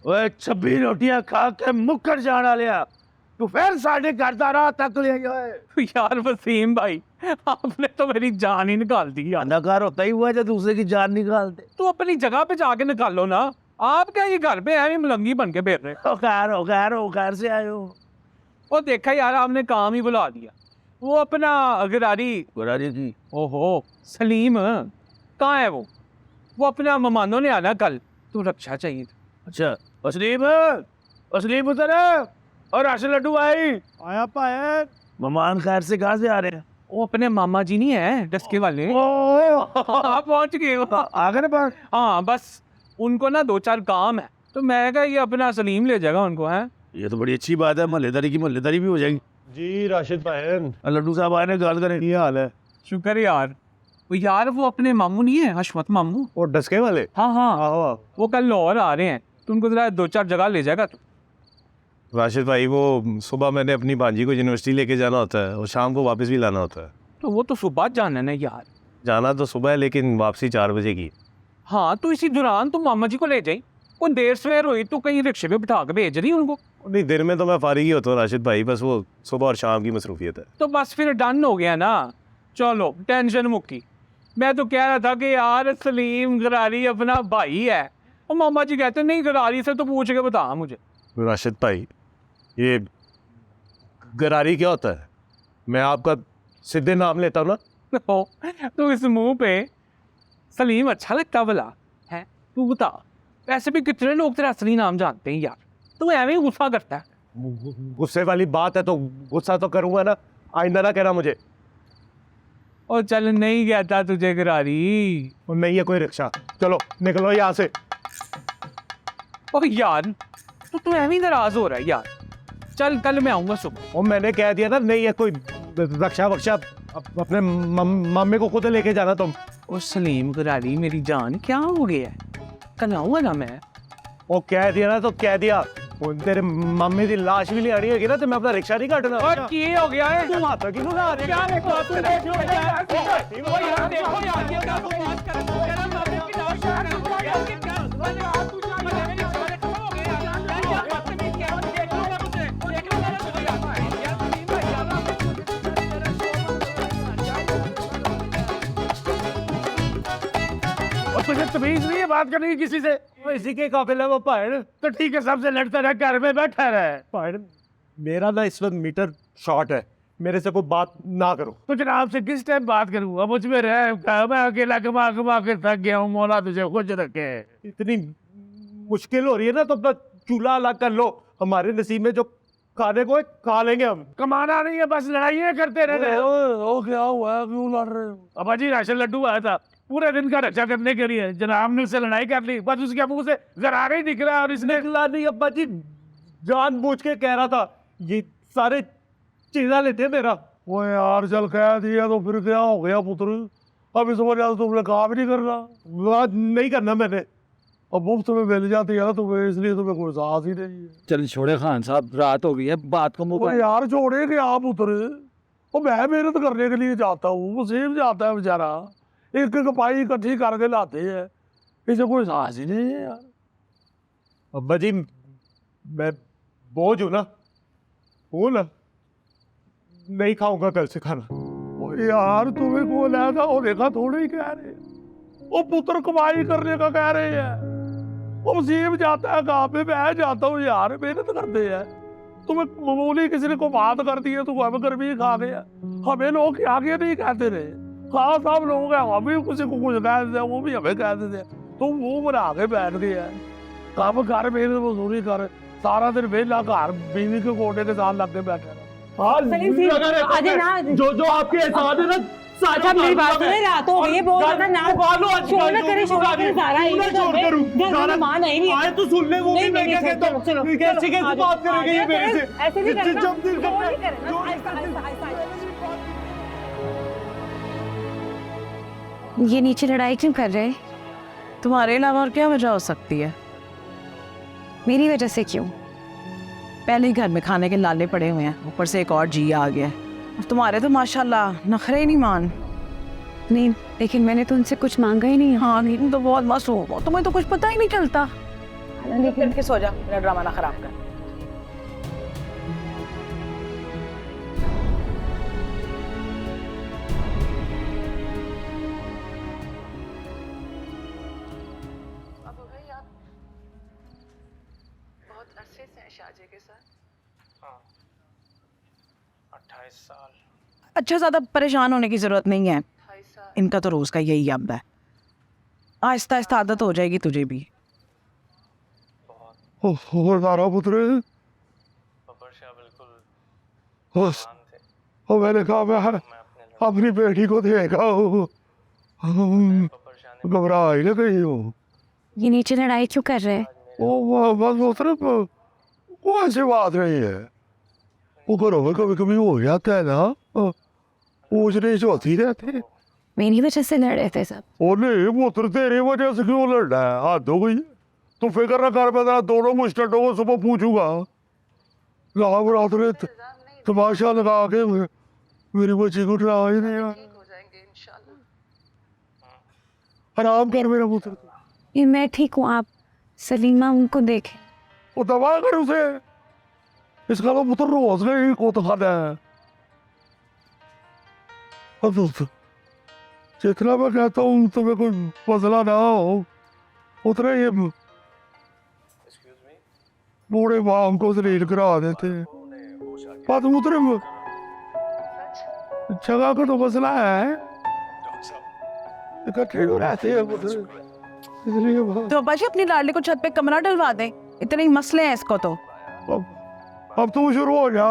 ओए 26 रोटियां खा के मुक्कर जाना लिया, तू फिर साढ़े घर दा राह तक ले गया। यार वसीम भाई, आपने तो मेरी जान ही निकाल दी यार। अदाकार होता ही हुआ जो दूसरे की जान निकाल दे। तो अपनी जगह पे जाके निकालो ना। आप क्या ये घर पे ऐਵੇਂ मलंगी बन के फिर रहे? ओ खैर से आए हो। वो देखा यार, आपने काम ही बुला दिया। वो अपना गरारी की ओहो सलीम कहाँ है? वो अपना मेहमानों ने आना कल, तो रक्षा चाहिए था। अच्छा असलीम उधर है। और राशन लड्डू भाई आया पाए। मेहमान खैर से कहाँ से आ रहे हैं? वो अपने मामा जी नहीं है डस्के वाले। आप पहुंच गए हो? आ गए ना? हाँ बस उनको ना 2-4 काम है, तो मैं कहा ये अपना सलीम ले जाएगा उनको। है ये तो बड़ी अच्छी बात है, मोहल्लेदारी की मोहल्लेदारी भी हो जाएगी। जी राशिद भाई, लड्डू साहब आए ने गाल करें। ये हाल है? शुक्र यार। वो यार वो अपने मामू नहीं है, हशमत मामू। और डस्के वाले? हाँ हाँ, आओ। वो कल लाहौर आ रहे हैं, तो उनको जरा 2-4 जगह ले जाएगा तो। राशिद भाई, वो सुबह मैंने अपनी भांजी को यूनिवर्सिटी लेके जाना होता है और शाम को वापस भी लाना होता है। तो वो तो सुबह जाना है ना यार। जाना तो सुबह है लेकिन वापसी 4 बजे की। हाँ तो इसी दौरान तुम मामा जी को ले जाई। वो देर सवेर हुई तो कहीं रिक्शे पे बिठा के भेज रही उनको। नहीं, दिन में तो मैं फारिग ही होता हूँ राशिद भाई, बस वो सुबह और शाम की मसरूफियत है। तो बस फिर डन हो गया ना। चलो टेंशन मुक्की। मैं तो कह रहा था कि यार सलीम गरारी अपना भाई है, और मामा जी कहते नहीं गरारी से तो पूछ के बता मुझे। राशिद भाई, ये गरारी क्या होता है? मैं आपका सीधे नाम लेता हूँ ना। तो इस मुंह पे सलीम अच्छा लगता भला है? तू बता, वैसे भी कितने लोग तेरा असली नाम जानते हैं यार, तू ऐਵੇਂ ही गुस्सा करता है। गुस्से वाली बात है तो गुस्सा तो करूंगा ना, आइंदा ना कहना मुझे। और चल नहीं कहता तुझे गरारी। और नहीं है कोई रिक्शा, चलो निकलो यहाँ से। ओ यार तो तू ऐਵੇਂ ही नाराज हो रहा है यार। चल कल मैं आऊंगा सुबह। और मैंने कह दिया ना, नहीं है कोई रक्षा वक्षा, अपने मम्मी को खुद लेके जाना तुम। ओ सलीम गरारी मेरी जान, क्या हो गया है? कल आऊंगा ना मैं। वो कह दिया ना तो कह दिया। वो तेरे मम्मी की लाश भी ले आनी होगी ना, तो मैं अपना रिक्शा नहीं काटना। और ये हो गया है? तुम आता क्यों ना? क्या देखो तू, देखो यार, देखो यार ये क्या बात कर रहा है? मेरा मामले की लाश है यार, क्या क्या तू जा मेरे रिश्ते खत्म हो गए यार। क्या बात है? क्या देख लो ना मुझे, देख लो ना मुझे यार सलीम भाई यार। और तुझे तमीज नहीं है बात करने की किसी से? वो इसी के काबिल है वो भाई। तो ठीक है, सबसे लड़ता रहे, घर में बैठा रहे। भाई मेरा ना इस वक्त मीटर शॉर्ट है, मेरे से कोई बात ना करो। तो जनाब से किस टाइम बात करूँ? अब मुझ में रह, मैं अकेला कमा कमा के थक गया हूँ। मौला तुझे खुश रखे। इतनी मुश्किल हो रही है ना, तो अपना चूल्हा अलग कर लो। हमारे नसीब में जो खाने को है खा लेंगे हम। कमाना नहीं है, बस लड़ाइयाँ करते रहते हैं। ओ क्या हुआ, क्यों लड़ रहे हो? अब जी राशन लड्डू आया था पूरे दिन का रक्षा करने के लिए, जनाब ने उससे लड़ाई कर ली, बस उसके मुंह से गरारे ही दिख रहा है। और इसने निकला नहीं अब्बा जी, जानबूझ के कह रहा था। ये सारे चीजा लेते मेरा। वो यार चल कह दिया तो फिर क्या हो गया पुत्र? अब इस वजह तुमने काम नहीं करना। बात नहीं करना मैंने। अब मुफ्त में मिल जाती है ना तुम्हें, इसलिए तुम्हें कोई साहस ही नहीं है। चल छोड़े खान साहब, रात हो गई है, बात को वो मुका। यार छोड़े कि आप उतरे। वो मैं मेहनत करने के लिए जाता हूँ, वसीम जाता है बेचारा, एक एक पाई इकट्ठी करके लाते हैं, इसे कोई साहस ही नहीं है यार। अब्बा जी मैं बोझ हूं ना, हूं ना, नहीं खाऊंगा कल से खाना। वो यार तुम्हें कौन ऐसा होने का थोड़े ही कह रहे हैं। वो पुत्र कमाई करने का कह रहे हैं। वो वसीम जाता है काम पे, मैं जाता हूँ यार, मेहनत करते हैं। तुम्हें मामूली किसी ने को बात कर दी है तो हम कर भी खा गया। हमें लोग आगे नहीं कहते रहे, हाँ सब लोग हैं, हम भी किसी को कुछ कह देते हैं, वो भी हमें कह देते हैं। तुम मुंह बना के बैठ गए हैं। काम कर, मेहनत मजदूरी कर, सारा दिन वेला घर बीवी के कोटे के साथ लग के बैठे रहो। हाँ, जो आपके एहसान है ना, अच्छा मेरी बात सुने, रात हो गई है बहुत ज्यादा ना शोर ना करे, शोर करे सारा ही घर में मान आई नहीं आए तो सुन ले। वो भी मैं क्या कहता हूँ, कैसे कैसे बात करेंगे ये मेरे से? ऐसे नहीं करना, जब दिल शोर करता नहीं है करना, आहिस्ता आहिस्ता आहिस्ता। ये नीचे लड़ाई क्यों कर रहे? तुम्हारे अलावा और क्या वजह हो सकती है? मेरी वजह से क्यों? पहले ही घर में खाने के लाले पड़े हुए हैं, ऊपर से एक और जी आ गया है। और तुम्हारे तो माशाल्लाह नखरे ही नहीं मान। नहीं लेकिन मैंने तो उनसे कुछ मांगा ही नहीं। हाँ नहीं तो बहुत मस्त हो, तुम्हें तो कुछ पता ही नहीं चलता। लेकिन के सो जा, मेरा ड्रामा ना खराब कर। अब हो गई आप बहुत अरसे से शादी के साथ? 28 साल। अच्छा, ज्यादा परेशान होने की जरूरत नहीं है, इनका तो रोज का यही अब है। आहिस्ता आहिस्ता आदत हो जाएगी तुझे भी। और सारा पुत्र बिल्कुल मैंने कहा मैं अपनी बेटी को देखा घबरा ही ना गई हो। ये नीचे लड़ाई क्यों कर रहे हैं? बस वो सिर्फ वो ऐसी बात नहीं है, वो घरों में कभी कभी हो जाता है ना, पूछ नहीं होती रहती। मेरी वजह से लड़ रहे थे सब। ओ नहीं पुत्र, तेरी वजह से क्यों लड़ रहा है? हाथ हो गई, तू फिक्र ना कर, मैं दोनों मुस्टों को सुबह पूछूंगा। रात ने तमाशा लगा के मेरी बच्ची को डरा ही नहीं। आराम कर मेरा पुत्र। ये मैं ठीक हूँ, आप सलीमा उनको देखें। वो दवा कर उसे, इसका तो पुत्र रोज नहीं को तो खाना है। अब जितना मैं कहता हूँ तुम्हें कोई मसला ना हो, उतना ये बूढ़े बाप को जलील करा देते। बात उतरे जगह का तो मसला है, इकट्ठे रहते हैं इसलिए। तो अब्बा जी अपनी लाडली को छत पे कमरा डलवा दें, इतने ही मसले हैं इसको तो। अब तू शुरू हो जा।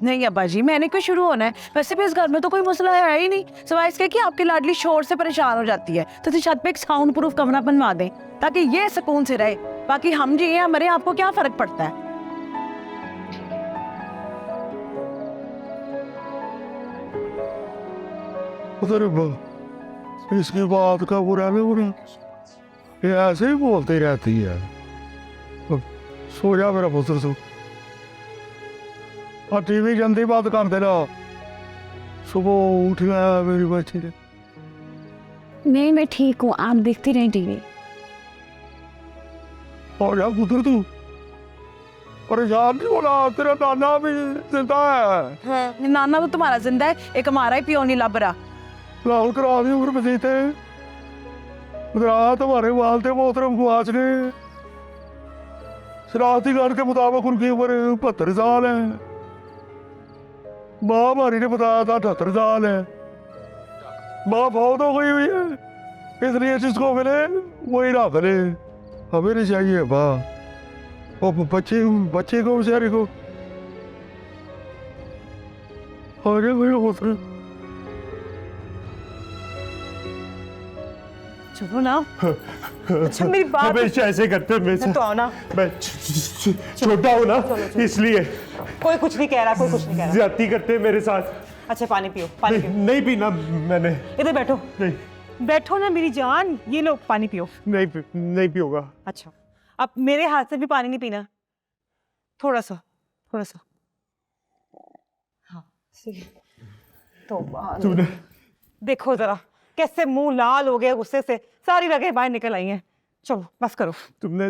नहीं अब्बा जी, मैंने क्यों शुरू होना है? वैसे भी इस घर में तो कोई मसला है ही नहीं, सिवाय इसके कि आपकी लाडली शोर से परेशान हो जाती है। तो छत पे एक साउंड प्रूफ कमरा बनवा दें ताकि ये सुकून से रहे। बाकी हम जी हमारे आपको क्या फर्क पड़ता है? उधर इसकी बात का बुरा नहीं बुरा, ये ऐसे ही बोलती रहती है। सो जा मेरा पुत्र तू, और टीवी जल्दी बात कर देना, सुबह उठ गया मेरी बच्ची ने। नहीं मैं ठीक हूँ, आप देखती रहे टीवी। और जा पुत्र तू, परेशान नहीं होना, तेरा नाना भी जिंदा है। नाना तो तुम्हारा जिंदा है, एक हमारा ही पियो नहीं लभ रहा। लाहौल करा दी उम्र बसीते तुम्हारे वालते मोहतरम गुआच ने शरारती गार्ड के मुताबिक उनकी उम्र 72 साल है। माँ हमारी ने बताया था 78 साल है। माँ बहुत हो गई हुई है, इसलिए जिसको मिले वही ना करे, हमें नहीं चाहिए माँ। और बच्चे को बेचारे को आगे कोई होता। चलो ना। अच्छा मेरी बात हमेशा ऐसे करते हैं मेरे से। तो आओ ना। मैं छोटा हूँ ना, इसलिए कोई कुछ नहीं कह रहा, कोई कुछ नहीं कह रहा। ज्यादती करते हैं मेरे साथ। अच्छा पानी पियो, पानी पियो। नहीं पीना मैंने। इधर बैठो, नहीं बैठो ना मेरी जान, ये लो पानी पियो। नहीं पियूंगा। अच्छा अब मेरे हाथ से भी पानी नहीं पीना, थोड़ा सा हाँ तो तूने देखो जरा कैसे मुंह लाल हो गया गुस्से से, सारी रगें बाहर निकल आई हैं। चलो बस करो। तुमने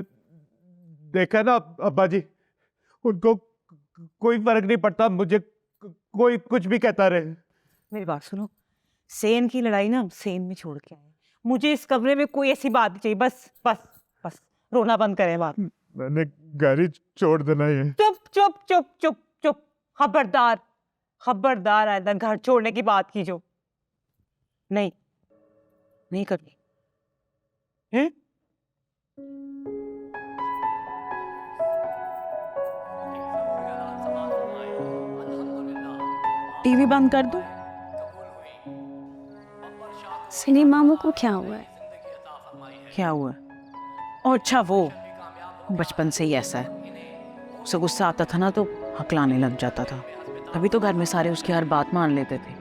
देखा ना अब्बा जी, उनको कोई फर्क नहीं पड़ता, मुझे कोई कुछ भी कहता रहे। मेरी बात सुनो, सेन की लड़ाई ना सेन में छोड़ के आए, मुझे इस कमरे में कोई ऐसी बात नहीं चाहिए। बस बस बस रोना बंद करें बात। मैंने गाड़ी छोड़ देना है। चुप चुप चुप चुप चुप, खबरदार खबरदार आइंदा घर छोड़ने की बात की जो नहीं करनी है। टीवी बंद कर दो। सलीम मामू को क्या हुआ है? क्या हुआ? और अच्छा वो बचपन से ही ऐसा है, उसे गुस्सा आता था ना तो हकलाने लग जाता था। तभी तो घर में सारे उसकी हर बात मान लेते थे।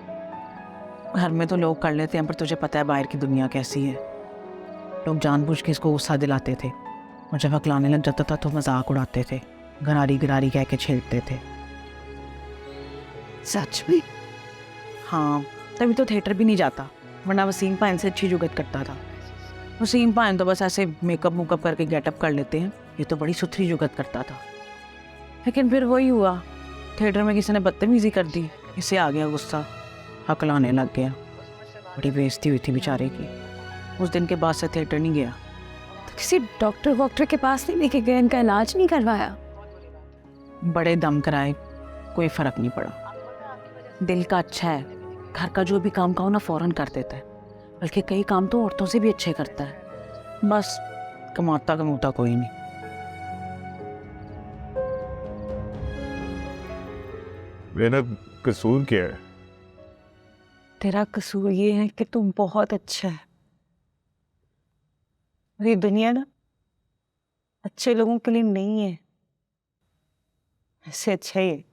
घर में तो लोग कर लेते हैं, पर तुझे पता है बाहर की दुनिया कैसी है। लोग जानबूझ के इसको गुस्सा दिलाते थे, और जब हकलाने लग जाता था तो मजाक उड़ाते थे, गरारी गरारी कह के छेड़ते थे। सच में? हाँ, तभी तो थिएटर भी नहीं जाता, वरना वसीम पाइन से अच्छी जुगत करता था। वसीम पान तो बस ऐसे मेकअप मुकअप करके गेटअप कर लेते हैं, ये तो बड़ी सुथरी जुगत करता था। लेकिन फिर वही हुआ, थिएटर में किसी ने बदतमीजी कर दी, इसे आ गया गुस्सा, हकलाने लग गया। बड़ी बेइज्जती हुई थी बेचारे की। उस दिन के बाद से थिएटर नहीं गया। तो किसी डॉक्टर वॉक्टर के पास नहीं लेके गए, इनका इलाज नहीं करवाया? बड़े दम कराए, कोई फर्क नहीं पड़ा। दिल का अच्छा है, घर का जो भी काम कहो ना फौरन कर देता है, बल्कि कई काम तो औरतों से भी अच्छे करता है। बस कमाता कमूता कोई नहीं। मेरा कसूर क्या है? तेरा कसूर ये है कि तुम बहुत अच्छा है। और ये दुनिया ना अच्छे लोगों के लिए नहीं है, ऐसे अच्छा ही है,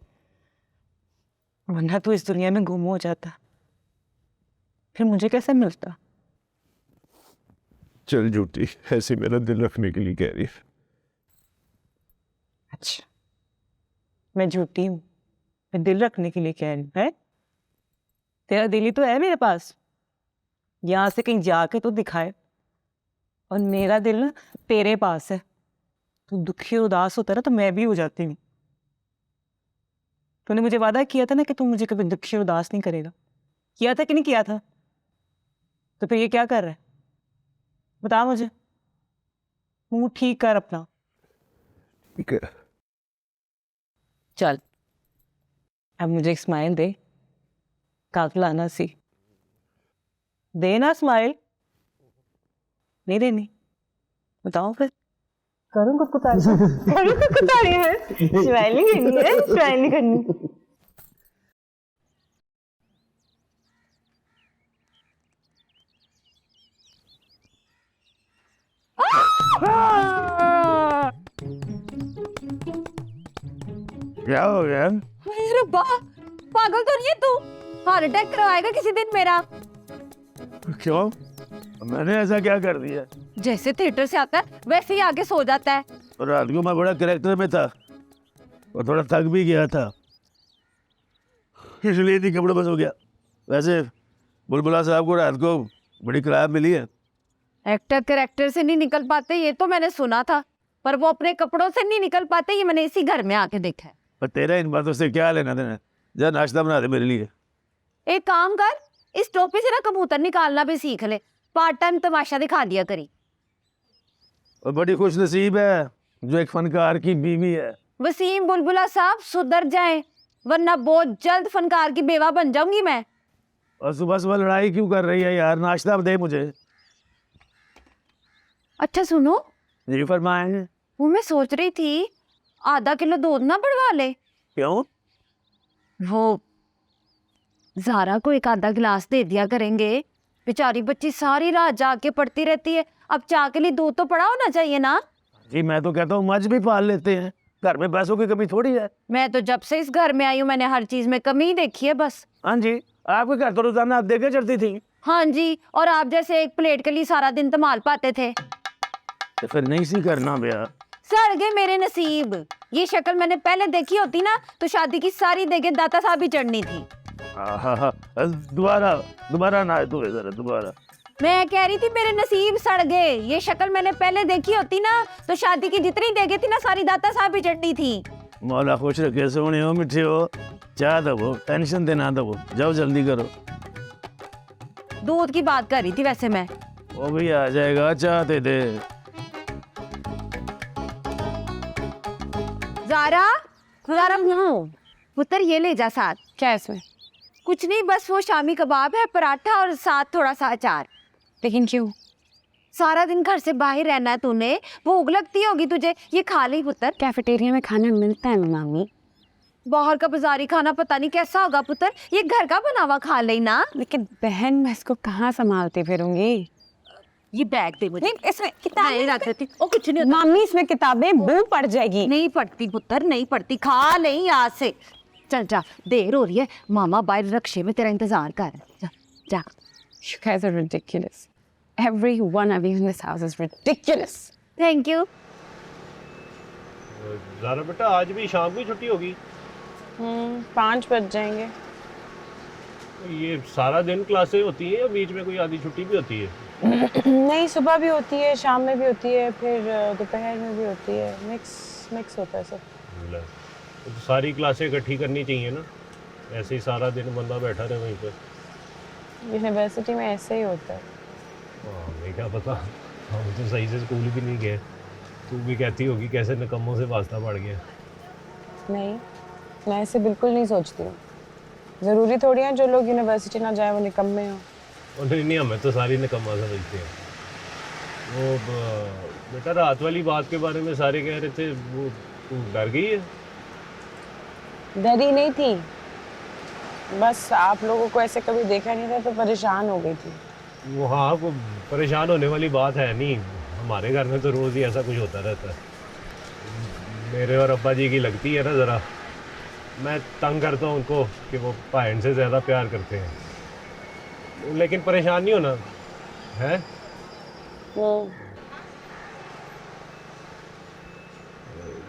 वरना तो इस दुनिया में गुम हो जाता, फिर मुझे कैसे मिलता। चल झूठी, ऐसे मेरा दिल रखने के लिए कह रही है। अच्छा, मैं झूठी हूँ, मैं दिल रखने के लिए कह रही हूँ? है तेरा दिल ही तो है मेरे पास, यहाँ से कहीं जाके तो दिखाए। और मेरा दिल ना तेरे पास है, तू दुखी और उदास होता है ना तो मैं भी हो जाती हूँ। तूने मुझे वादा किया था ना कि तू मुझे कभी दुखी और उदास नहीं करेगा, किया था कि नहीं किया था? तो फिर ये क्या कर रहा है, बता मुझे। मुंह ठीक कर अपना। ठीक है। चल अब मुझे एक स्माइल दे, काकलाना सी देना स्माइल। नहीं देनी, बताओ फिर। करूँ कुतारी है, स्माइलिंग करनी है, स्माइलिंग करनी। क्या हो गया? अरे रब्बा, पागल तो नहीं है तू? हार्ट अटैक करवाएगा किसी दिन मेरा। क्यों, मैंने ऐसा क्या कर दिया? जैसे थिएटर से आता है वैसे ही आके सो जाता है। और रात को मैं बड़ा कैरेक्टर में था और थोड़ा थक भी गया था, इसलिए नहीं कपड़े बस हो गया। वैसे बुलबुला साहब को रात को बड़ी खराब मिली है। एक्टर कैरेक्टर से नहीं निकल पाते ये तो मैंने सुना था, पर वो अपने कपड़ों से नहीं निकल पाते ये मैंने इसी घर में आके देखा है। पर तेरा इन बातों से क्या लेना देना? जा नाश्ता बना दे मेरे लिए। एक काम कर, इस टोपी से ना कबूतर निकालना भी सीख ले, पार्ट टाइम तमाशा दिखा दिया करी। और बड़ी खुश नसीब है जो एक फनकार की बीवी है। वसीम बुलबुला साहब सुधर जाएं, वरना बहुत जल्द फनकार की बेवा बन जाऊंगी मैं। और सुबह सुबह लड़ाई क्यों कर रही है यार? नाश्ता दे मुझे। अच्छा सुनो, जी फरमाएं। वो मैं सोच रही थी आधा किलो दूध ना बढ़वा ले। क्यों? वो ज़ारा को एक आधा गिलास दे दिया करेंगे, बेचारी बच्ची सारी रात जाके पढ़ती रहती है, अब चाह के लिए दूध तो पड़ा होना चाहिए ना। जी मैं तो कहता हूँ मझ भी पाल लेते हैं, घर में पैसों की कमी थोड़ी है। मैं तो जब से इस घर में आई हूँ मैंने हर चीज में कमी ही देखी है बस। हाँ जी, आपके घर तो रोजाना आप देखे चलती थी। हाँ जी, और आप जैसे एक प्लेट के लिए सारा दिन संभाल पाते थे। तो फिर नहीं सी करना भैया। सड़ गए मेरे नसीब, ये शक्ल मैंने पहले देखी होती ना तो शादी की सारी देगे दाता साहब ही चढ़नी थी। दोबारा दोबारा ना तू इधर, दोबारा। मैं कह रही थी मेरे नसीब सड़ गए, ये शक्ल मैंने पहले देखी होती ना तो शादी की जितनी देगे थी ना सारी दाता साहब ही चढ़नी थी। मौला खुश रखे, सोने हो, मिठे हो, चाह दबो, टेंशन देना दबो, जाओ जल्दी करो। दूध की बात कर रही थी वैसे मैं। वो भी आ जाएगा, चाह दे दे। ज़ारा, ज़ारा पुत्र ये ले जा साथ। क्या है इसमें? कुछ नहीं, बस वो शामी कबाब है, पराठा और साथ थोड़ा सा अचार। लेकिन क्यों? सारा दिन घर से बाहर रहना है तूने, भूख लगती होगी तुझे, ये खा ले पुत्र। कैफेटेरिया में खाना मिलता है मामी। बाहर का बाजारी खाना पता नहीं कैसा होगा पुत्र, ये घर का बना हुआ खा लेना। लेकिन बहन मैं इसको कहाँ संभालती फिरूंगी? ये बैग दे मुझे। इसमें किताबें रख देती। ओ कुछ नहीं होता। मामी इसमें किताबें बू पड़ जाएगी। नहीं पढ़ती पुत्र, नहीं पढ़ती, खा नहीं आज से। चल जा, देर हो रही है, मामा बाहर रक्शे में तेरा इंतजार कर रहे हैं। जा। You guys are ridiculous. Every one of you in this house is ridiculous. Thank you. Zara बेटा आज भी शाम की छुट्टी होगी? 5 बज जाएंगे। ये सारा दिन क्लासें होती हैं या बीच में कोई आधी छुट्टी भी होती है? नहीं, सुबह भी होती है, शाम में भी होती है, फिर दोपहर में भी होती है, मिक्स होता है सब। तो सारी क्लासें इकट्ठी करनी चाहिए ना, ऐसे ही सारा दिन बंदा बैठा रहे वहीं पर। यूनिवर्सिटी में ऐसे ही होता है। हमें क्या पता, हम तो सही से स्कूल भी नहीं गए। तू भी कहती होगी कैसे निकम्मों से वास्ता बढ़ गया। नहीं, मैं ऐसे बिल्कुल नहीं सोचती हूँ। ज़रूरी थोड़ी है जो लोग यूनिवर्सिटी ना जाए वो निकम्मे हों। नहीं, हमें तो सारी निकम्मा समझते हैं। वो बेटा रात वाली बात के बारे में सारे कह रहे थे, वो तू डर गई है? डरी नहीं थी, बस आप लोगों को ऐसे कभी देखा नहीं था तो परेशान हो गई थी। वो हाँ, वो परेशान होने वाली बात है नहीं, हमारे घर में तो रोज़ ही ऐसा कुछ होता रहता है। मेरे और अब्बा जी की लगती है ना ज़रा, मैं तंग करता हूँ उनको कि वो बहन से ज़्यादा प्यार करते हैं, लेकिन परेशान नहीं होना है।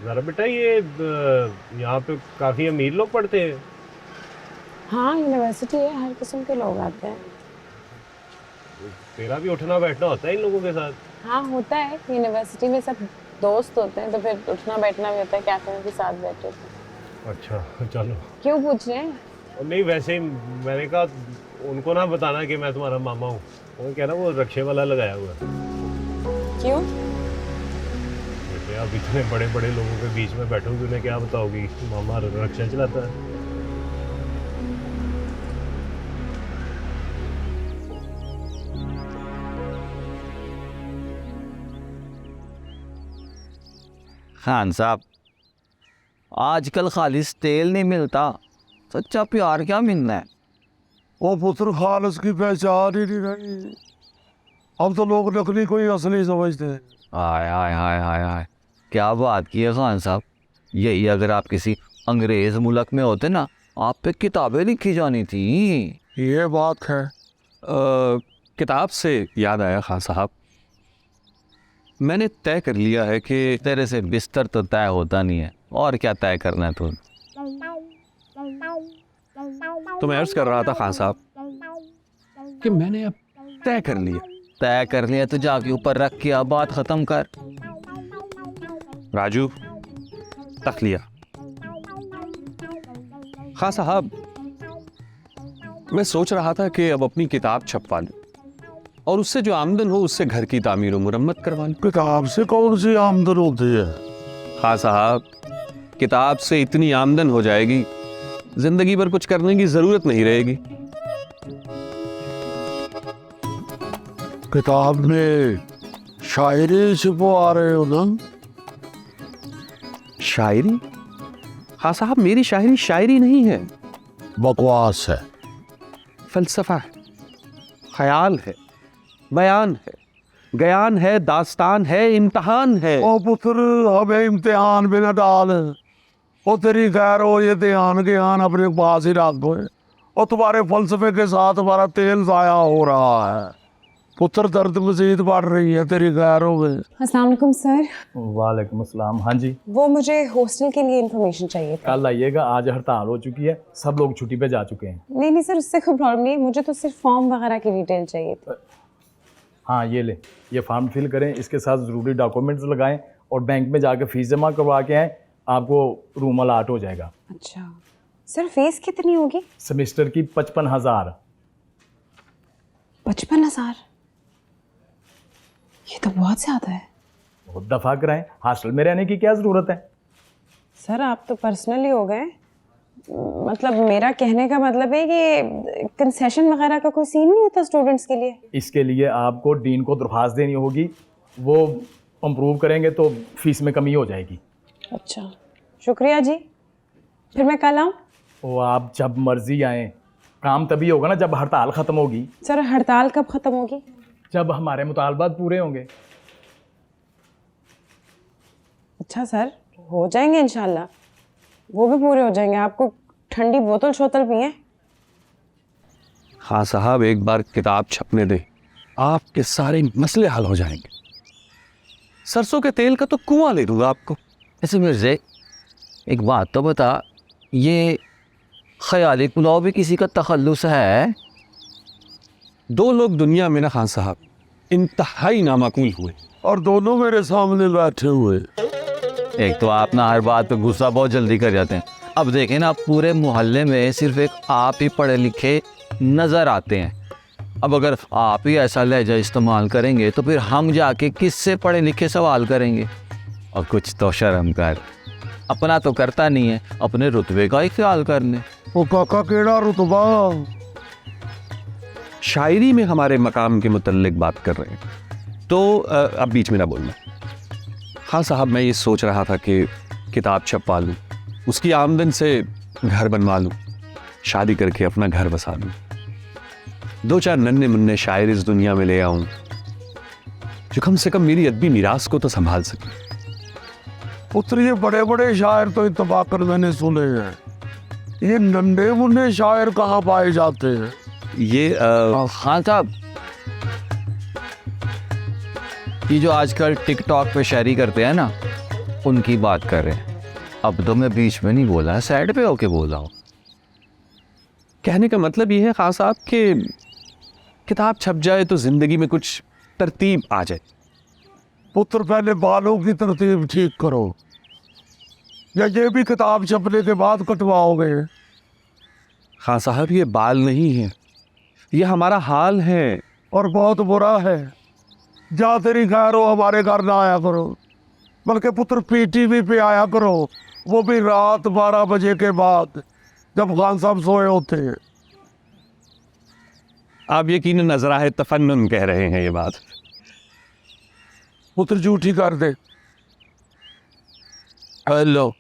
ज़रा बेटा, ये यहाँ पे काफ़ी अमीर लोग पढ़ते हैं। हाँ, यूनिवर्सिटी है, हर किस्म के लोग आते हैं। तेरा भी उठना बैठना होता है इन लोगों के साथ? हाँ, होता है। यूनिवर्सिटी में सब दोस्त होते हैं तो फिर उठना बैठना भी होता है, कैफे में भी साथ बैठे होते हैं। अच्छा, चलो। क्यों पूछ रहे हैं? नहीं, वैसे ही मैंने कहा उनको ना बताना कि मैं तुम्हारा मामा हूँ। वो कह रहा वो रक्षे वाला लगाया हुआ है। क्यों? बेटे, अब इतने बड़े बड़े लोगों के बीच में बैठोगी, उन्हें क्या बताओगी मामा रक्षा चलाता है? खान साहब, आजकल खालिस तेल नहीं मिलता, सच्चा प्यार क्या मिलना है? वो पुत्र खालिस की पहचान ही नहीं रही। अब तो लोग नकली को ही असली समझते हैं। हाय हाय हाय हाय हाय, क्या बात की है खान साहब। यही अगर आप किसी अंग्रेज मुल्क में होते ना, आप पे किताबें लिखी जानी थी। ये बात है। किताब से याद आया खान साहब, मैंने तय कर लिया है कि तेरे से बिस्तर तो तय होता नहीं है, और क्या तय करना है तू? तो मैं अर्ज कर रहा था खान साहब कि मैंने अब तय कर लिया। तय कर लिया तो जाके ऊपर रख के अब बात खत्म कर। राजू, तक लिया। खान साहब, मैं सोच रहा था कि अब अपनी किताब छपवा लूं और उससे जो आमदन हो उससे घर की तामीर और मुरम्मत करवा लूं। किताब से कौन सी आमदन होती है? खान साहब, किताब से इतनी आमदन हो जाएगी जिंदगी भर कुछ करने की जरूरत नहीं रहेगी। किताब में शायरी छुपवा रहे हो ना? शायरी? हाँ साहब, मेरी शायरी शायरी नहीं है, बकवास है। फलसफा है, ख्याल है, बयान है, बयान है, दास्तान है, इम्तिहान है। ओ पुत्र, हमें इम्तिहान में न डाल। ओ तेरी खैर हो, ये ध्यान ज्ञान अपने पास ही रख दो। और तुम्हारे फलसफे के साथ हमारा तेल जाया हो रहा है। पुत्र, दर्द मजीद बढ़ रही है, तेरी खैर हो गई। अस्सलाम वालेकुम सर। वालेकुम अस्सलाम। हाँ जी, वो मुझे हॉस्टल के लिए इन्फॉर्मेशन चाहिए था। कल आइएगा, आज हड़ताल हो चुकी है, सब लोग छुट्टी पे जा चुके हैं। नहीं सर, उससे कोई प्रॉब्लम नहीं है, मुझे तो सिर्फ फॉर्म वगैरह की डिटेल चाहिए थी। हाँ, ये ले, ये फॉर्म फिल करें, इसके साथ ज़रूरी डॉक्यूमेंट्स लगाएं और बैंक में जाकर फ़ीस जमा करवा के आएँ, आपको रूम अलाट हो जाएगा। अच्छा सर, फीस कितनी होगी? सेमेस्टर की 55,000। 55,000? ये तो बहुत ज़्यादा है। बहुत दफ़ा कराएं, हॉस्टल में रहने की क्या ज़रूरत है? सर, आप तो पर्सनली हो गए। मतलब मेरा कहने का मतलब है कि कंसेशन वगैरह का कोई सीन नहीं होता स्टूडेंट्स के लिए? इसके लिए आपको डीन को दरख्वास्त देनी होगी, वो अप्रूव करेंगे तो फीस में कमी हो जाएगी। अच्छा, शुक्रिया जी। फिर मैं कल आऊँ? वो आप जब मर्जी आएँ, काम तभी होगा ना जब हड़ताल ख़त्म होगी। सर, हड़ताल कब ख़त्म होगी? जब हमारे मुतालबात पूरे होंगे। अच्छा सर, हो जाएंगे इंशाल्लाह, वो भी पूरे हो जाएंगे। आपको ठंडी बोतल शोतल पिए? हाँ साहब, एक बार किताब छपने दे, आपके सारे मसले हल हो जाएंगे। सरसों के तेल का तो कुआं ले दूंगा आपको। ऐसे मिर्जे, एक बात तो बता, ये ख्याली पुलाव भी किसी का तखल्लुस है? 2 लोग दुनिया में ना खान साहब इंतहाई नामाकूल हुए, और दोनों मेरे सामने बैठे हुए। एक तो आप ना हर बात पे गुस्सा बहुत जल्दी कर जाते हैं। अब देखें ना, पूरे मोहल्ले में सिर्फ एक आप ही पढ़े लिखे नज़र आते हैं। अब अगर आप ही ऐसा लहजा इस्तेमाल करेंगे तो फिर हम जाके किससे पढ़े लिखे सवाल करेंगे? और कुछ तो शर्म कर, अपना तो करता नहीं है, अपने रुतबे का ही ख्याल कर ले। वो काका केड़ा रुतबा? शायरी में हमारे मकाम के मुतल्लिक बात कर रहे हैं तो अब बीच में ना बोलना। हाँ साहब, मैं ये सोच रहा था कि किताब छपवा लूँ, उसकी आमदन से घर बनवा लूँ, शादी करके अपना घर बसा लूँ, 2-4 नन्हे मुन्ने शायर इस दुनिया में ले आऊँ जो कम से कम मेरी अदबी मीरास को तो संभाल सके। पुत्र, ये बड़े बड़े शायर तो इत्तफाक कर मैंने सुने हैं, ये नन्हे मुन्ने शायर कहाँ पाए जाते हैं? ये हाँ साहब, ये जो आजकल टिकटॉक पे शायरी करते हैं ना, उनकी बात कर रहे हैं। अब तो मैं बीच में नहीं बोला, साइड पे होके बोल रहा हूँ। कहने का मतलब ये है खान साहब कि किताब छप जाए तो जिंदगी में कुछ तरतीब आ जाए। पुत्र, पहले बालों की तरतीब ठीक करो, या ये भी किताब छपने के बाद कटवाओगे? खान साहब, ये बाल नहीं है, ये हमारा हाल है। और बहुत बुरा है। जा तेरी खैर हो, हमारे घर ना आया करो, बल्कि पुत्र पीटीवी पे आया करो, वो भी रात 12 बजे के बाद, जब खान साहब सोए होते हैं। आप यकीनन नजराए तफन्नुन कह रहे हैं ये बात। पुत्र झूठी कर दे। हेलो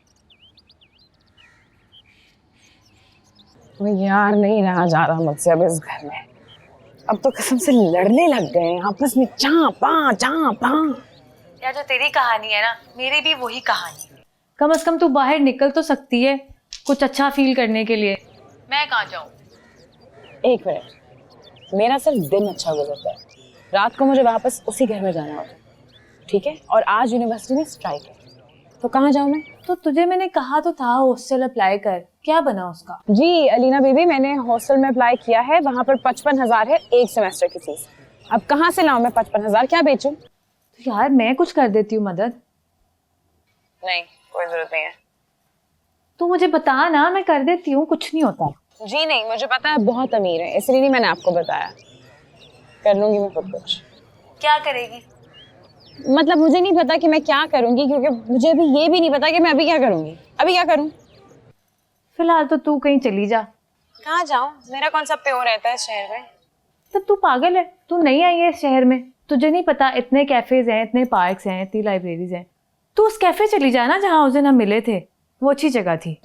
यार, नहीं रहा जा रहा मुझसे अब इस घर में। अब तो कसम से लड़ने लग गए हैं आपस में, चापा। यार, जो तेरी कहानी है ना, मेरी भी वही कहानी है। कम से कम तू बाहर निकल तो सकती है कुछ अच्छा फील करने के लिए। मैं कहाँ जाऊँ? 1 मिनट, मेरा सिर्फ दिन अच्छा गुजरता है, रात को मुझे वापस उसी घर में जाना होता है, ठीक है? और आज यूनिवर्सिटी में स्ट्राइक है, तो कहाँ जाऊँ मैं? तो तुझे मैंने कहा तो था हॉस्टल अप्लाई कर, क्या बना उसका? जी अलीना बीबी, मैंने हॉस्टल में अप्लाई किया है, वहाँ पर 55,000 है 1 सेमेस्टर की फीस। अब कहाँ से लाऊं मैं 55,000, क्या बेचूं? तो यार मैं कुछ कर देती हूँ मदद। नहीं, कोई जरूरत नहीं है। तू मुझे बता ना, मैं कर देती हूँ, कुछ नहीं होता। जी नहीं, मुझे पता है बहुत अमीर है, इसलिए नहीं मैंने आपको बताया। कर लूंगी मैं खुद कुछ। क्या करेगी? मतलब मुझे नहीं पता कि मैं क्या करूंगी, क्योंकि मुझे अभी ये भी नहीं पता कि मैं अभी क्या करूंगी। अभी क्या करूं? फिलहाल तो तू कहीं चली जा। कहाँ जाऊं? मेरा कौन सा प्योर रहता है इस शहर में? तब तू पागल है, तू नहीं आई है इस शहर में, तुझे नहीं पता इतने कैफेज हैं, इतने पार्क्स हैं, इतनी लाइब्रेरीज हैं। तू उस कैफे चली जा ना जहाँ उस दिन हम मिले थे, वो अच्छी जगह थी।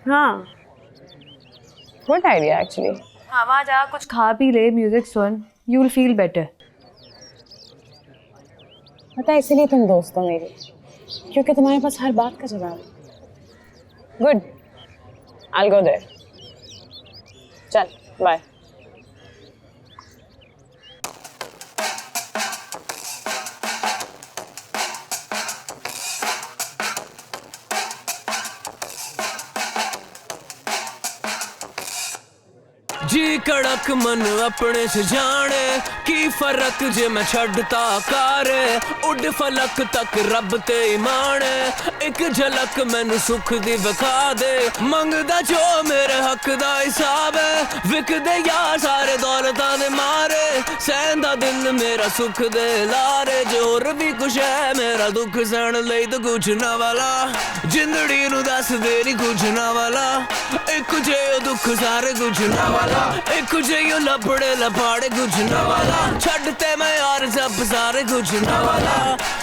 हाँ, गुड आइडिया एक्चुअली। हाँ, वहाँ जा, कुछ खा पी ले, music soon, you will feel better. पता है इसीलिए तुम दोस्त हो मेरी, क्योंकि तुम्हारे पास हर बात का जवाब है। Good, I will go there. चल बाय। जी कड़क मन अपने से जाने की फर्क जे मैं छड़ता कारे उड़ फलक तक रब ते ईमान एक झलक मैनू सुख दी विखा दे मंगदा जो मेरे हक दा हिसाब है विक दे यार सारे दौलतां दे मारे सहंदा दिल मेरा सुख दे लारे जो होर भी कुछ है मेरा दुख सहन लई तो कुछ ना वाला जिंदड़ी नू दस दे नी कुछ ना वाला एक जे दुख सारे कुछ ना वाला एक जो लपड़े लपाड़े कुछ ना वाला छड़ते मैं यार सब सारे कुछ ना वाला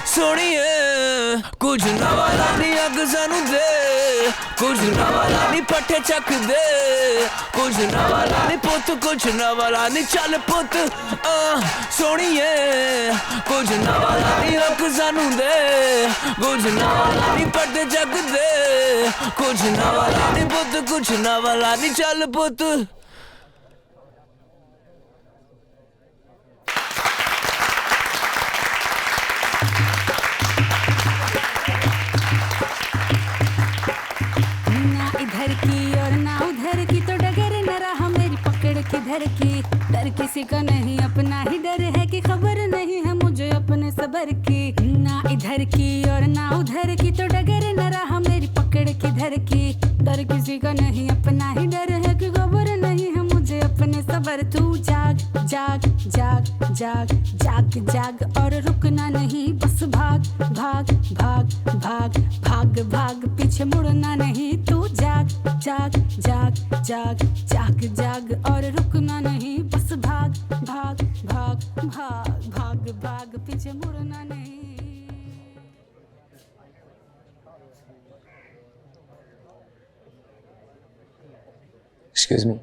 सोनिए कुछ ना वाला नी अग सानू दे कुछ ना वाला नी पट्टे चक दे कुछ ना वाला नी पुत कुछ ना वाला नी चल पुत सोनिए कुछ ना वाला नी अग सानू दे कुछ ना वाला नी पट्टे चक दे कुछ ना वाला नी पुत कुछ ना वाला नी चल पुत। इधर की और ना इधर की, डर किसी का नहीं, अपना ही डर है कि खबर नहीं है मुझे अपने सबर की। ना इधर की और ना उधर की, तो डगर न रहा मेरी पकड़ किधर की। डर किसी का नहीं, अपना ही डर है कि खबर नहीं है मुझे अपने सबर। तू जाग जाग जाग जाग जाग जाग और रुकना नहीं, बस भाग भाग भाग भाग भाग भाग, पीछे मुड़ना नहीं। तू जाग जाग जाग जाग जाग जाग और रुकना नहीं, बस भाग भाग भाग भाग भाग भाग, पीछे मुड़ना नहीं। Excuse me.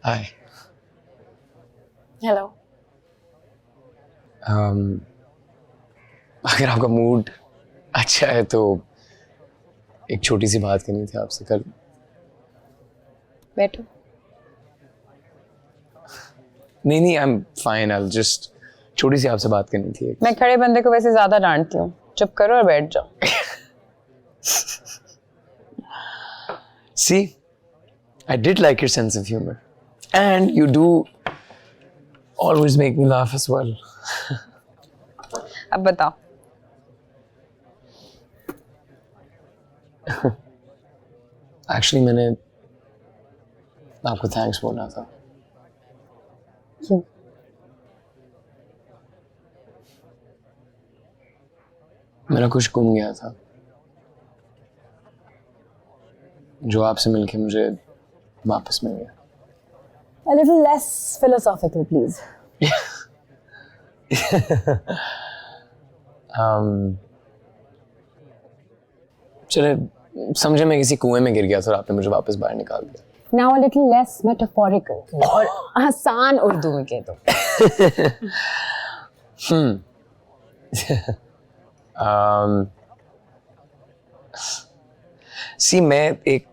Hi. हेलो। अगर आपका मूड अच्छा है तो एक छोटी सी बात करनी थी आपसे कल। बैठो। नहीं, I am fine, I just छोटी सी आपसे बात करनी थी। मैं खड़े बंदे को वैसे ज्यादा डांटती हूँ, चुप करो और बैठ जाओ। See, I did like your sense of humor, and you do always make me laugh as well. अब बताओ। Actually, मैंने आपको थैंक्स बोलना था। क्यों? मेरा कुछ गुम गया था, जो आपसे मिलके मुझे वापस मिल गया। A little less philosophical, please. चले, समझे मैं किसी कुएं में गिर गया था और आपने मुझे वापस बाहर निकाल दिया। Now a little less metaphorical. और आसान उर्दू में कह दो। सी, मैं एक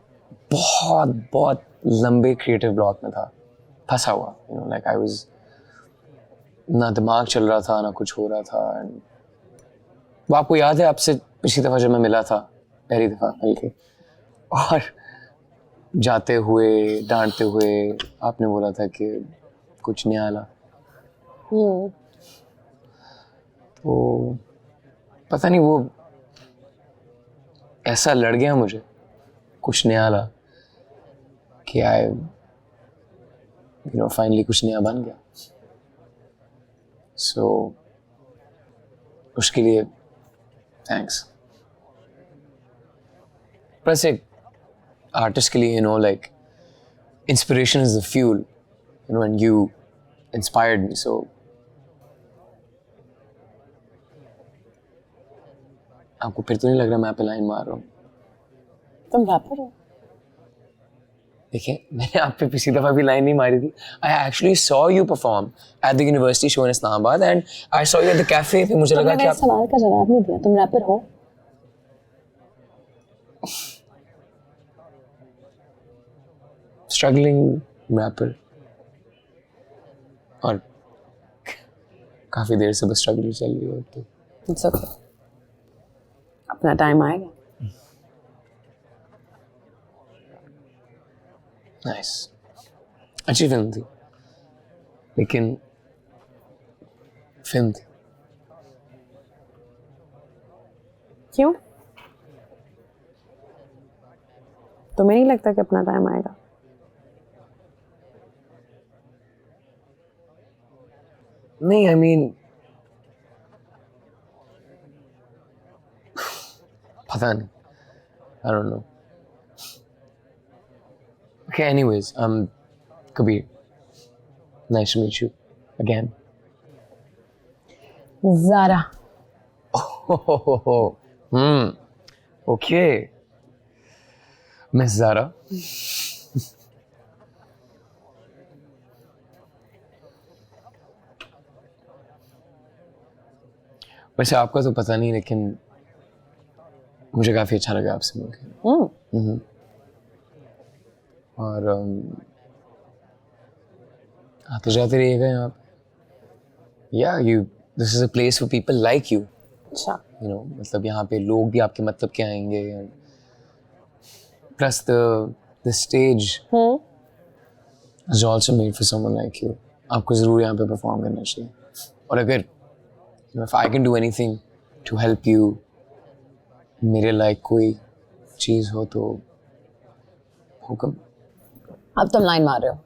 बहुत बहुत लंबे क्रिएटिव ब्लॉक में था, फंसा हुआ। लाइक आई वाज, ना दिमाग चल रहा था ना कुछ हो रहा था। एंड वो आपको याद है, आपसे पिछली दफ़ा जब मैं मिला था, पहली दफ़ा मिलके, और जाते हुए डांटते हुए आपने बोला था कि कुछ नहीं आला। तो पता नहीं वो ऐसा लड़ गया मुझे, कुछ नया आला, कि आई फाइनली कुछ नया बन गया। सो उसके लिए थैंक्स। बस एक आर्टिस्ट के लिए like inspiration is the fuel, and you inspired me. So आपको फिर तो नहीं लग रहा मैं आप पे लाइन मार रहा हूँ? तुम रैपर हो? देखिए, मैंने आप पे पिछली दफा भी लाइन नहीं मारी थी। I actually saw you perform at the university show in Islamabad, and I saw you at the cafe. फिर मुझे लगा कि आप सवाल का जवाब नहीं दिया। तुम रैपर हो? स्ट्रगलिंग रैपर, और काफी देर से बस स्ट्रगल चल रही है। तो इट्स ओके, अपना टाइम आएगा। नाइस, अच्छी फिल्म थी, लेकिन फिल्म थी। क्यों? तुम्हें नहीं लगता कि अपना टाइम आएगा? नहीं, आई मीन पता नहीं, I don't know. Okay, anyways, Kabir, nice to meet you again. Zara. Oh, okay. Miss Zara. वैसे आपका तो पता नहीं, लेकिन मुझे काफी अच्छा लगा आपसे मिलकर। और आते जाते रहिएगा यहाँ पे। या this is a place for people like you. अच्छा, मतलब यहाँ पे लोग भी आपके मतलब के आएंगे। Plus the the stage is also made for someone like you. आपको ज़रूर यहाँ पे perform करना चाहिए. और अगर if I can do anything to help you, मेरे लायक कोई चीज़ हो तो हुक्म. अब तुम लाइन मार रहे हो.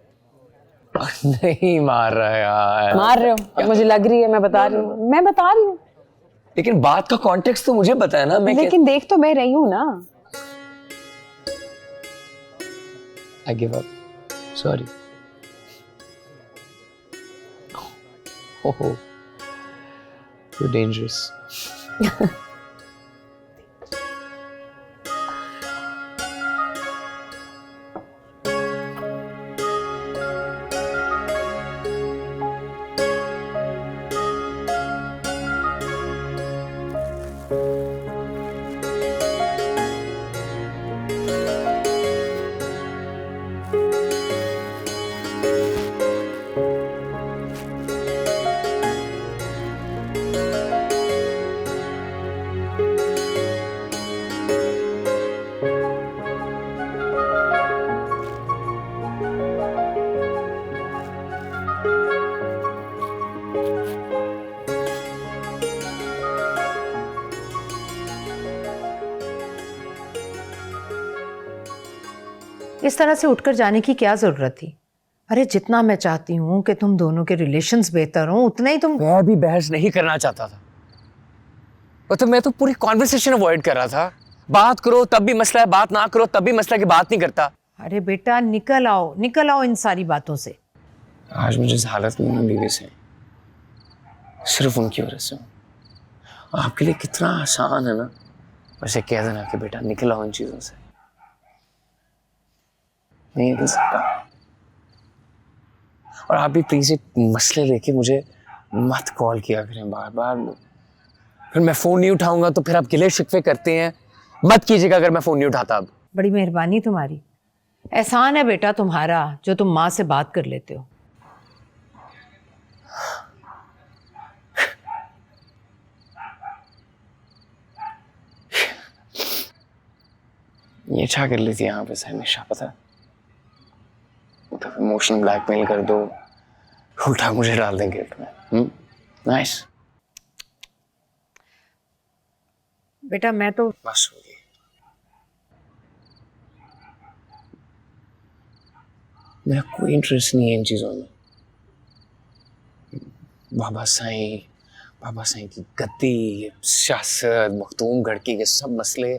नहीं मार रहा यार. मार रहे हो. मुझे लग रही है, मैं बता रही हूँ. लेकिन बात का कॉन्टेक्स्ट तो मुझे पता है ना. मैं लेकिन देख तो मैं रही हूँ ना. I give up. Sorry. Oh, you're dangerous. इस तरह से उठकर जाने की क्या जरूरत थी? अरे जितना मैं चाहती हूँ कि तुम दोनों के रिलेशंस बेहतर हों, उतना ही तुम. मैं भी बहस नहीं करना चाहता था. तो मैं तो पूरी कॉन्वर्सेशन अवॉइड कर रहा था. बात करो तब भी मसला है, बात ना करो तब भी मसला है कि बात नहीं करता. अरे बेटा निकल आओ इन सारी बातों से. आज मुझे इस हालत में बीवी से सिर्फ उनकी वजह से. आपके लिए कितना आसान है ना वैसे कह देना कि बेटा निकल आओ इन चीजों से. नहीं निकल सकता. और आप भी प्लीज मसले लेके मुझे मत कॉल किया करें बार बार. फिर मैं फोन नहीं उठाऊंगा तो फिर आप गिले शिकवे करते हैं. मत कीजिएगा अगर मैं फोन नहीं उठाता. अब बड़ी मेहरबानी तुम्हारी. एहसान है बेटा तुम्हारा जो तुम माँ से बात कर लेते हो. ये अच्छा कर लेती है यहाँ पे से हमेशा. पता है तो इमोशनल ब्लैकमेल कर दो, उल्टा मुझे डाल दें गिल्ट में. नाइस. बेटा मैं तो बस हो गई. मेरा कोई इंटरेस्ट नहीं है इन चीजों में. बाबा साईं की गद्दी, सियासत, मखदूम गढ़की के सब मसले,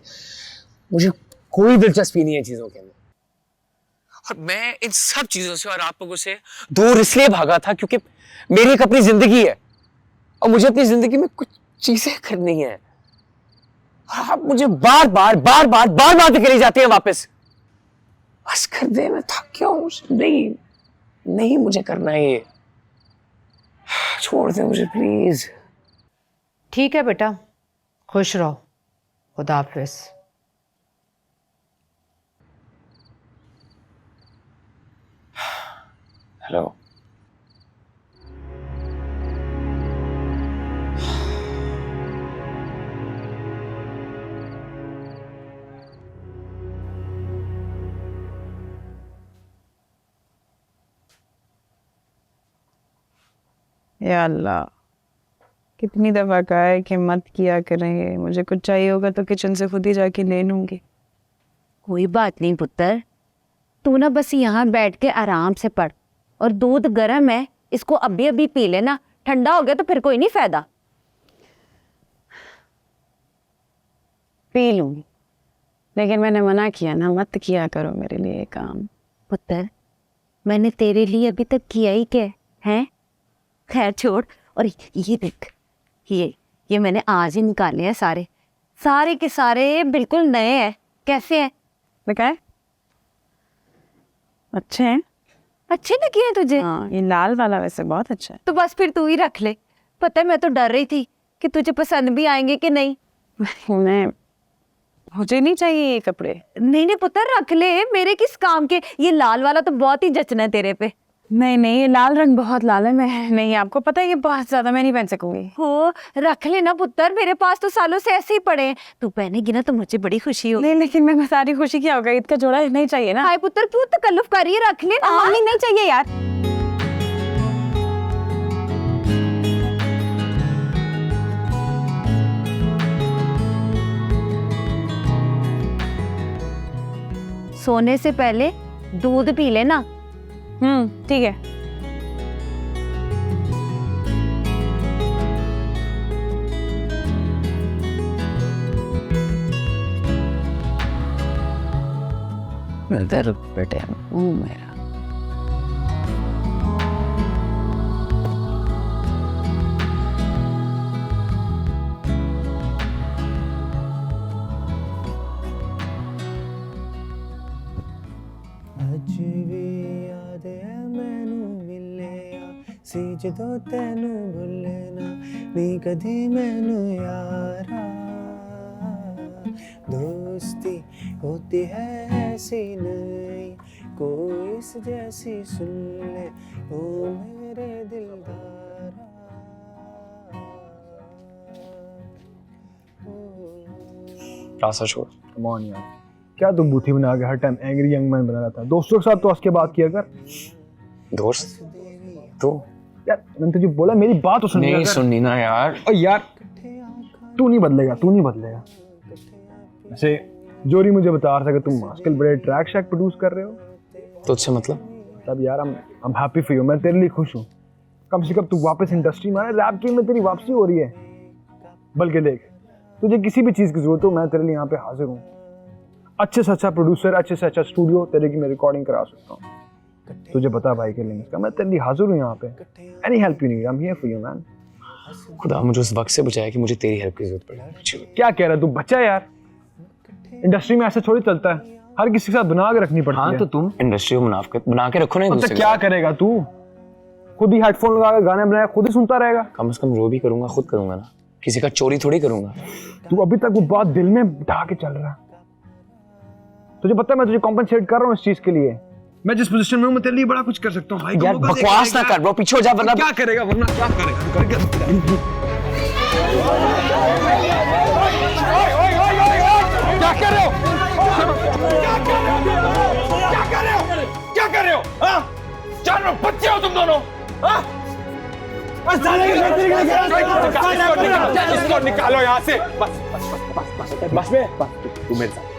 मुझे कोई दिलचस्पी नहीं है चीजों के अंदर. और मैं इन सब चीजों से और आप लोगों से दूर इसलिए भागा था क्योंकि मेरी एक अपनी जिंदगी है और मुझे अपनी जिंदगी में कुछ चीजें करनी है. और आप मुझे बार बार करी जाती हैं वापस. बस कर दे, मैं थक गया हूं. नहीं मुझे करना है ये. छोड़ दे मुझे प्लीज. ठीक है बेटा, खुश रहो. खुदा हाफिज. हेलो. या अल्लाह, कितनी दफ़ा कहा है कि मत किया करेंगे. मुझे कुछ चाहिए होगा तो किचन से खुद ही जाके ले लूँगी. कोई बात नहीं पुत्र, तू ना बस यहाँ बैठ के आराम से पढ़. और दूध गर्म है, इसको अभी पी लेना. ठंडा हो गया तो फिर कोई नहीं फायदा. पी लूँगी, लेकिन मैंने मना किया ना, मत किया करो मेरे लिए काम. पुत्र मैंने तेरे लिए अभी तक किया ही क्या है? खैर छोड़. और ये देख, ये मैंने आज ही निकाले हैं सारे के सारे बिल्कुल नए हैं. कैसे हैं? दिखाए. अच्छे हैं. अच्छे लगे हैं तुझे? हाँ, ये लाल वाला वैसे बहुत अच्छा है. तो बस फिर तू ही रख ले. पता है मैं तो डर रही थी कि तुझे पसंद भी आएंगे कि नहीं. मुझे नहीं चाहिए ये कपड़े. नहीं पुत्र रख ले, मेरे किस काम के. ये लाल वाला तो बहुत ही जचना है तेरे पे. नहीं नहीं, ये लाल रंग बहुत लाल है, मैं नहीं, आपको पता है ये बहुत ज्यादा मैं नहीं पहन सकूंगी। हो रख लेना पुत्र, मेरे पास तो सालों से ऐसे ही पड़े हैं, तू पहनेगी ना तो मुझे बड़ी खुशी होगी। नहीं लेकिन मैं बता रही, खुशी क्या होगा, ईद का जोड़ा नहीं चाहिए ना। हाय पुत्र क्यों तकल्लुफ कर रही है, रख लेना। मम्मी नहीं चाहिए यार। सोने से पहले दूध पी लेना। ठीक है। इधर बेटे मेरा सी जदों तेनू भुले ना नी कदी मैनू यारा दोस्ती होती है ऐसी नहीं कोई इस जैसी सुन ले ओ मेरे दिलदारा। रास्ता छोड़। कम ऑन यार, क्या तू बूथी बना के हर टाइम एंग्री यंग मैन बना रहता है? दोस्तों के साथ तो हंस के बात किया कर। दोस्त तो यार मैंने तुझे बोला मेरी बात तो सुन नहीं सुननी ना यार। और यार तू नहीं बदलेगा, तू नहीं बदलेगा। ऐसे जोरी मुझे बता रहा था कि तुम आजकल बड़े ट्रैक शैक प्रोड्यूस कर रहे हो। तो उससे मतलब? तब यार I'm happy for you, मैं तेरे लिए खुश हूँ। कम से कम तू वापस इंडस्ट्री में, रैप गेम में तेरी वापसी हो रही है। बल्कि देख, तुझे किसी भी चीज़ की जरूरत हो मैं तेरे लिए यहाँ पे हाजिर हूँ। अच्छे से अच्छा प्रोड्यूसर, अच्छे से अच्छा स्टूडियो तेरे की मैं रिकॉर्डिंग करा सकता हूँ। तुझे पता भाई के लिंक्स का, मैं तेरे लिए हाजिर हूँ यहाँ पे। Any help you need, I am here for you man. खुदा मुझे उस वक्त से बचाया कि मुझे तेरी हेल्प की जरूरत पड़ी। क्या कह रहा है तू बच्चा? यार इंडस्ट्री में ऐसे थोड़ी चलता है, हर किसी के साथ बना के रखनी पड़ती है। हाँ तो तुम इंडस्ट्री को मुनाफिक बना के रखो ना। तो क्या करेगा तू? खुद ही हेडफोन लगा के गाने बनाए, खुद ही सुनता रहेगा। कम से कम जो भी करूंगा खुद करूंगा ना, किसी का चोरी थोड़ी करूंगा। तू अभी तक वो बात दिल में बिठा के चल रहा है। तुझे पता है मैं तुझे कॉम्पनसेट कर रहा हूँ इस चीज के लिए। मैं जिस पोजीशन में हूँ मैं तेरे लिए बड़ा कुछ कर सकता हूँ भाई। यार बकवास ना कर ब्रो, पीछे हो जा वरना क्या करेगा, वरना क्या करेगा? क्या कर रहे हो? क्या कर रहे हो? हाँ? जानवर बच्चे हो तुम दोनों? हाँ? इसको निकालो यहाँ से। बस बस बस बस बस बस बस तू मेरे साथ